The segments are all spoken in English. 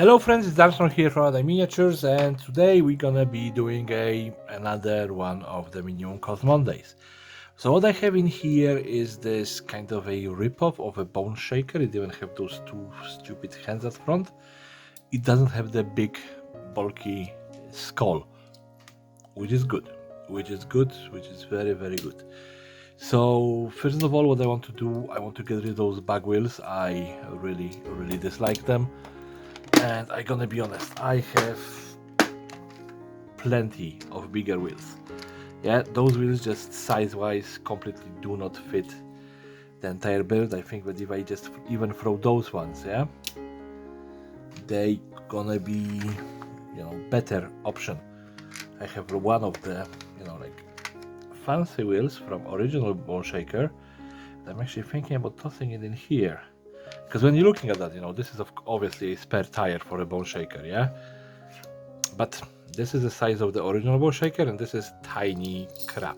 Hello friends, it's Gaslands here from Other Miniatures, and today we're gonna be doing another one of the minimum cost Mondays. So what I have in here is this kind of a rip-off of a Boneshaker. It even have those two stupid hands at front. It doesn't have the big bulky skull, which is good, which is very good. So first of all, what I want to do, I want to get rid of those back wheels. I really dislike them. And I'm gonna be honest, I have plenty of bigger wheels. Yeah, those wheels just size-wise completely do not fit the entire build. I think that if I just even throw those ones, yeah, they gonna be, better option. I have one of the, like fancy wheels from original Boneshaker. I'm actually thinking about tossing it in here. Because when you're looking at that, this is obviously a spare tire for a Boneshaker, yeah? But this is the size of the original Boneshaker, and this is tiny crap.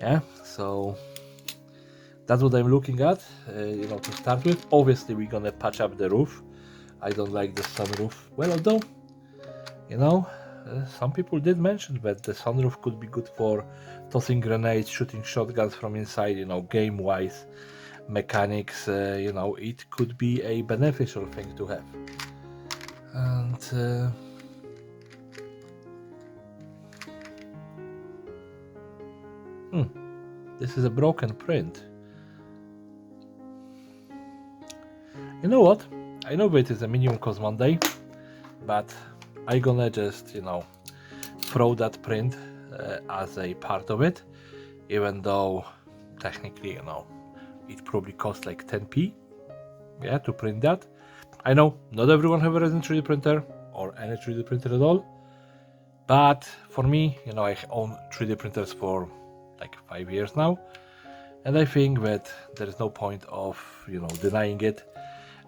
Yeah, so that's what I'm looking at, to start with. Obviously, we're gonna patch up the roof. I don't like the sunroof. Well, although, some people did mention that the sunroof could be good for tossing grenades, shooting shotguns from inside, game-wise. Mechanics, it could be a beneficial thing to have. And this is a broken print. You know what? I know that it is a minimum cost Monday, but I'm gonna just, throw that print as a part of it, even though technically, it probably costs like 10p, yeah, to print that. I know not everyone have a resin 3D printer or any 3D printer at all, but for me, I own 3D printers for like 5 years now, and I think that there is no point of, denying it.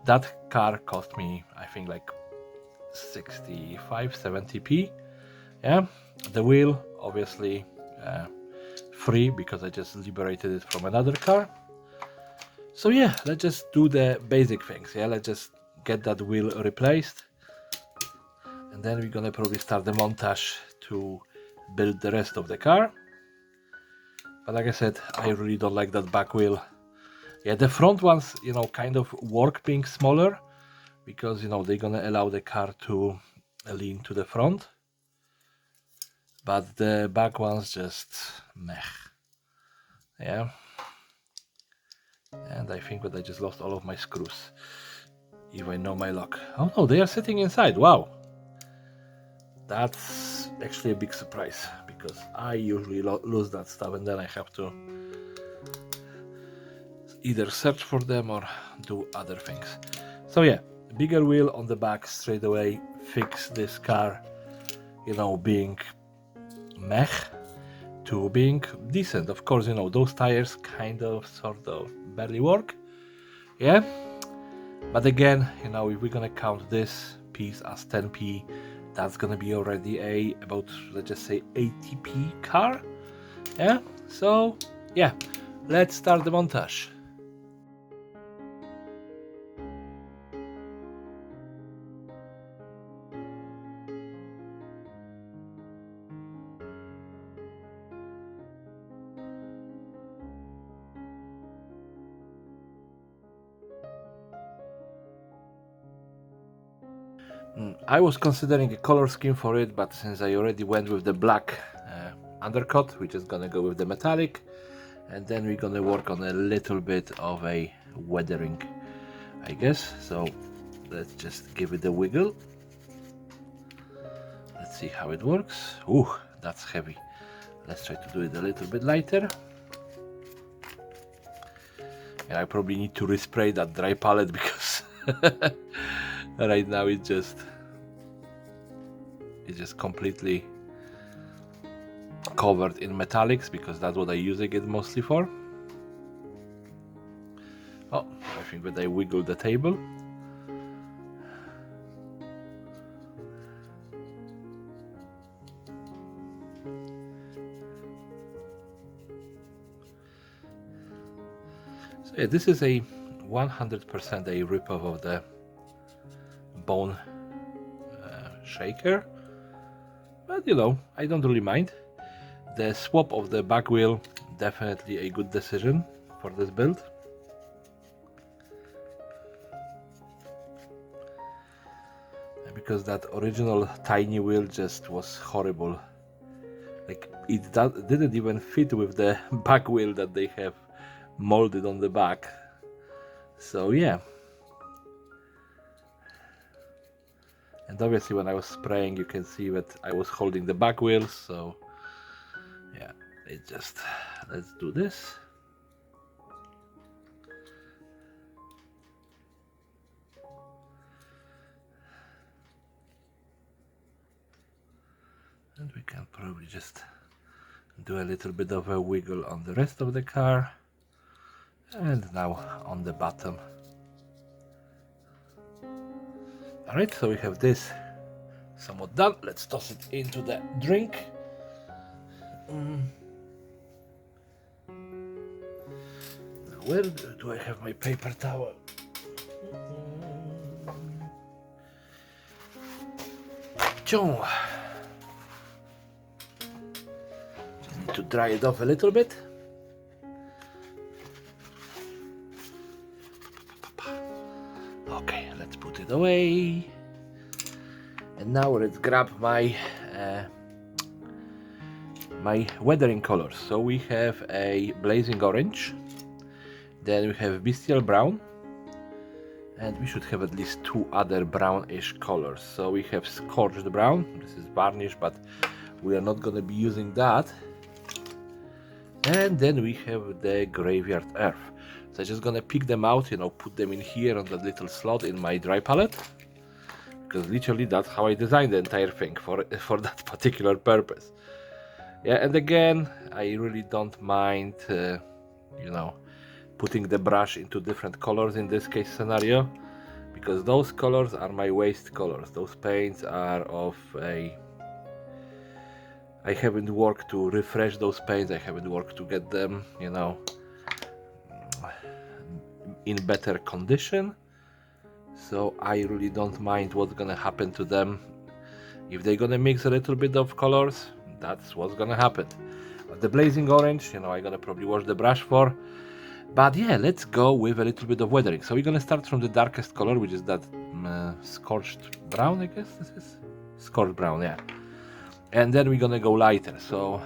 That car cost me, I think, like 65-70p. Yeah, the wheel obviously free because I just liberated it from another car. So yeah, let's just do the basic things. Yeah, let's just get that wheel replaced, and then we're gonna probably start the montage to build the rest of the car. But like I said, I really don't like that back wheel. Yeah, the front ones, kind of work being smaller because, they're gonna allow the car to lean to the front. But the back ones just meh. Yeah. And I think that I just lost all of my screws. If I know my luck. Oh no, they are sitting inside. Wow. That's actually a big surprise because I usually lose that stuff and then I have to either search for them or do other things. So yeah, bigger wheel on the back straight away, fix this car, being meh to being decent. Of course, those tires kind of sort of barely work. Yeah. But again, if we're gonna count this piece as 10p, that's gonna be already about, let's just say, 80p car. Yeah, so yeah, let's start the montage. I was considering a color scheme for it, but since I already went with the black undercut, we're just gonna go with the metallic, and then we're gonna work on a little bit of a weathering, I guess. So let's just give it a wiggle. Let's see how it works. Ooh, that's heavy. Let's try to do it a little bit lighter. And I probably need to respray that dry palette because right now it's just completely covered in metallics because that's what I'm using it mostly for. Oh, I think that I wiggled the table. So yeah, this is a 100% a ripoff of the bone shaker, but you know, I don't really mind. The swap of the back wheel, definitely a good decision for this build. Because that original tiny wheel just was horrible. Like it didn't even fit with the back wheel that they have molded on the back. So yeah. And obviously when I was spraying, you can see that I was holding the back wheels, so yeah, it just, let's do this. And we can probably just do a little bit of a wiggle on the rest of the car. And now on the bottom. Alright, so we have this somewhat done. Let's toss it into the drink. Now where do I have my paper towel? Just need to dry it off a little bit. Okay, let's put it away. And now let's grab my my weathering colors. So we have a blazing orange, then we have bestial brown, and we should have at least two other brownish colors. So we have scorched brown, this is varnish, but we are not going to be using that. And then we have the graveyard earth. So I'm just gonna pick them out, you know, put them in here on that little slot in my dry palette, because literally that's how I designed the entire thing for that particular purpose. Yeah, and again, I really don't mind, you know, putting the brush into different colors in this case scenario, because those colors are my waste colors. Those paints are of a... I haven't worked to refresh those paints, I haven't worked to get them, you know, in better condition. So I really don't mind what's gonna happen to them. If they're gonna mix a little bit of colors, that's what's gonna happen. But the blazing orange, you know, I'm gonna probably wash the brush for. But yeah, let's go with a little bit of weathering. So we're gonna start from the darkest color, which is that scorched brown, I guess this is? Scorched brown, yeah. And then we're gonna go lighter. So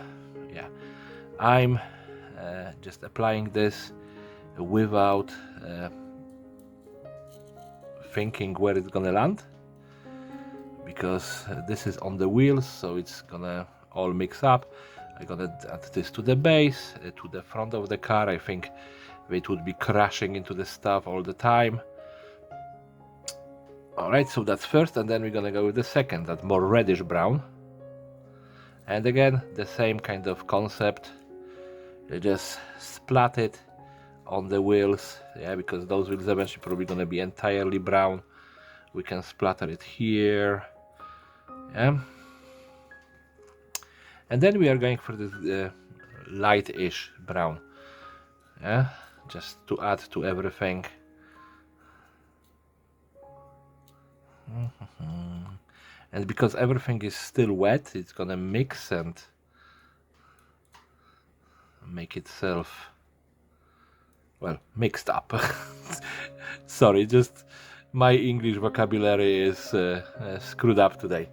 yeah, I'm just applying this without thinking where it's gonna land, because this is on the wheels, so it's gonna all mix up. I'm gonna add this to the base, to the front of the car. I think it would be crashing into the stuff all the time. Alright, so that's first, and then we're gonna go with the second, that more reddish brown. And again, the same kind of concept. You just splat it on the wheels, yeah, because those wheels eventually probably gonna be entirely brown. We can splatter it here, yeah. And then we are going for this light-ish brown, yeah, just to add to everything. And because everything is still wet, it's gonna mix and make itself, well, mixed up. Sorry, just my English vocabulary is screwed up today.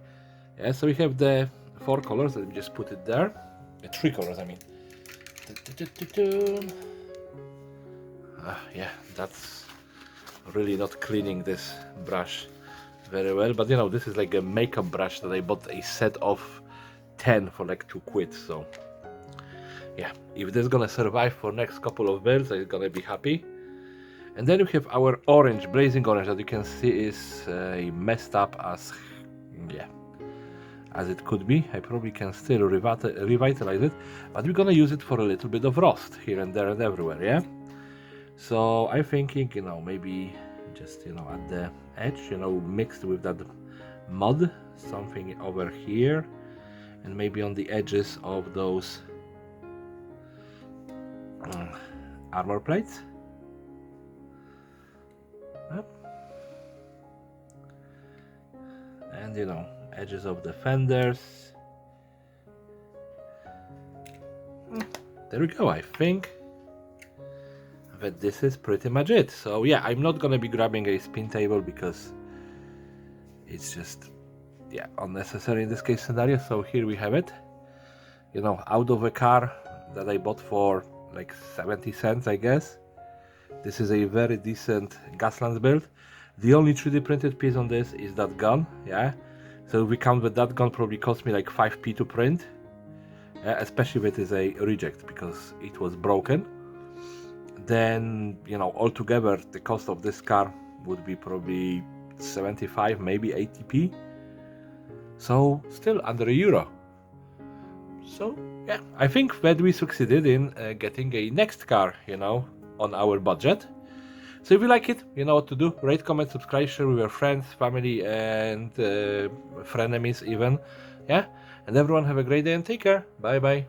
Yeah, so we have the 4 colors. Let me just put it there. 3 colors, I mean. Yeah, that's really not cleaning this brush very well. But you know, this is like a makeup brush that I bought a set of 10 for like £2. So yeah, if this is gonna survive for next couple of builds, I'm gonna be happy. And then we have our orange, blazing orange, that you can see is messed up as, yeah, as it could be. I probably can still revitalize it, but we're gonna use it for a little bit of rust here and there and everywhere, yeah? So I'm thinking, you know, maybe just, you know, at the edge, you know, mixed with that mud, something over here, and maybe on the edges of those armor plates. Yep. and you know, edges of the fenders. There we go. I think that this is pretty much it. So yeah, I'm not gonna be grabbing a spin table because it's just, yeah, unnecessary in this case scenario. So here we have it, you know, out of a car that I bought for like 70 cents, I guess. This is a very decent Gaslands build. The only 3D printed piece on this is that gun, yeah. So if we count that, that gun probably cost me like 5p to print, especially if it is a reject because it was broken. Then, you know, altogether the cost of this car would be probably 75, maybe 80p. So still under €1. So yeah, I think that we succeeded in getting a next car, you know, on our budget. So if you like it, you know what to do. Rate, comment, subscribe, share with your friends, family, and frenemies even. Yeah, and everyone have a great day and take care. Bye bye.